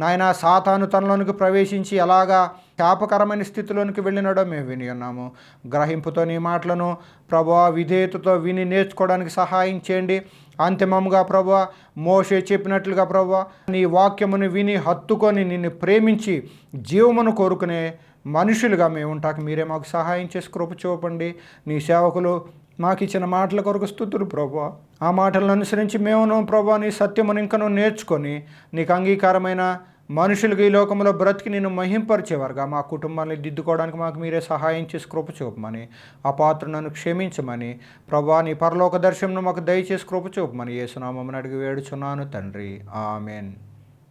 నాయన సాతాను తనలోనికి ప్రవేశించి ఎలాగా శాపకరమైన స్థితిలోనికి వెళ్ళినాడో మేము విని ఉన్నాము. గ్రహింపుతో నీ మాటలను ప్రభువా విధేయతతో విని నేర్చుకోవడానికి సహాయం చేయండి. అంతిమంగా ప్రభువా మోషే చెప్పినట్లుగా ప్రభువా నీ వాక్యమును విని హత్తుకొని నిన్ను ప్రేమించి జీవమును కోరుకునే మనుషులుగా మేము ఉంటాక మీరే మాకు సహాయం చేసి కృప చూపండి. నీ సేవకులు మాకు ఇచ్చిన మాటల కొరకు స్తుతులు ప్రభువా. ఆ మాటలను అనుసరించి మేమును ప్రభువా నీ సత్యమును ఇంకను నేర్చుకొని నీకు అంగీకారమైన మనుషులుగా ఈ లోకంలో బ్రతికి నిన్ను మహింపరిచేవారుగా మా కుటుంబాన్ని దిద్దుకోవడానికి మాకు మీరే సహాయం చేసి కృప చూపమని, ఆ పాత్రను క్షమించమని ప్రభువా నీ పరలోక దర్శనం మాకు దయచేసి కృప చూపమని యేసునామమున అడిగి వేడుచున్నాను తండ్రి. ఆమెన్.